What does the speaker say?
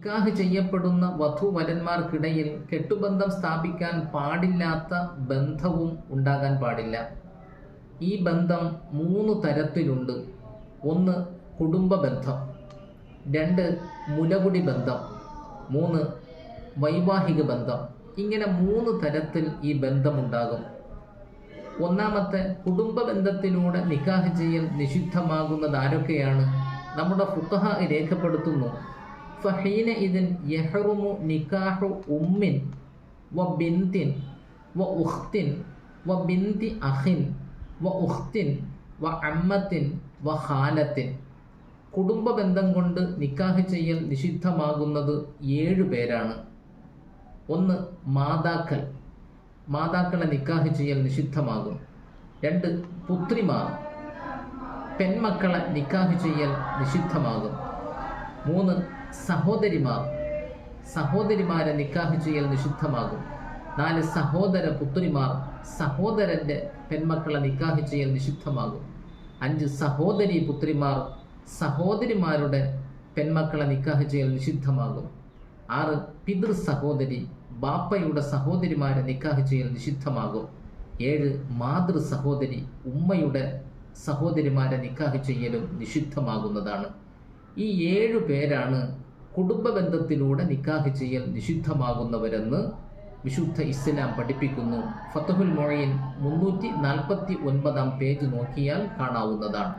നിക്കാഹ് ചെയ്യപ്പെടുന്ന വധുവരന്മാർക്കിടയിൽ കെട്ടുബന്ധം സ്ഥാപിക്കാൻ പാടില്ലാത്ത ബന്ധവും ഉണ്ടാകാൻ പാടില്ല. ഈ ബന്ധം 3 തരത്തിലുണ്ട്. 1 കുടുംബ ബന്ധം, 2 മുലകുടി ബന്ധം, 3 വൈവാഹിക ബന്ധം. ഇങ്ങനെ 3 തരത്തിൽ ഈ ബന്ധമുണ്ടാകും. ഒന്നാമത്തെ കുടുംബ ബന്ധത്തിലൂടെ നിക്കാഹ് ചെയ്യൽ നിഷിദ്ധമാകുന്നത് ആരൊക്കെയാണ്? നമ്മുടെ ഫുഖഹ രേഖപ്പെടുത്തുന്നു, ഫഹീന ഇതിൻ യഹ്റുമു നിക്കാഹു ഉമ്മിൻ വ ബിന്തിൻ വ ഉഖ്തിൻ വ ബിന്തി അഖിൻ വ ഉഖ്തിൻ വ അമ്മത്തിൻ വ ഖാലത്തിൻ. കുടുംബ ബന്ധം കൊണ്ട് നിക്കാഹ് ചെയ്യൽ നിഷിദ്ധമാകുന്നത് 7 പേരാണ്. 1 മാതാക്കൾ, മാതാക്കളെ നിക്കാഹ് ചെയ്യൽ നിഷിദ്ധമാകും. 2 പുത്രിമാർ, പെൺമക്കളെ നിക്കാഹ് ചെയ്യൽ നിഷിദ്ധമാകും. 3 സഹോദരിമാർ, സഹോദരിമാരെ നിക്കാഹ് ചെയ്യൽ നിഷിദ്ധമാകും. 4 സഹോദര പുത്രിമാർ, സഹോദരന്റെ പെൺമക്കളെ നിക്കാഹ് ചെയ്യൽ നിഷിദ്ധമാകും. 5 സഹോദരി പുത്രിമാർ, സഹോദരിമാരുടെ പെൺമക്കളെ നിക്കാഹ് ചെയ്യൽ നിഷിദ്ധമാകും. 6 പിതൃ സഹോദരി, ബാപ്പയുടെ സഹോദരിമാരെ നിക്കാഹ് ചെയ്യൽ നിഷിദ്ധമാകും. 7 മാതൃ സഹോദരി, ഉമ്മയുടെ സഹോദരിമാരെ നിക്കാഹ് ചെയ്യലും നിഷിദ്ധമാകുന്നതാണ്. ഈ 7 പേരാണ് കുടുംബ ബന്ധത്തിലൂടെ നിക്കാഹ് ചെയ്യൽ നിഷിദ്ധമാകുന്നവരെന്ന് വിശുദ്ധ ഇസ്ലാം പഠിപ്പിക്കുന്നു. ഫത്ഹുൽ മുഈൻ 349 പേജ് നോക്കിയാൽ കാണാവുന്നതാണ്.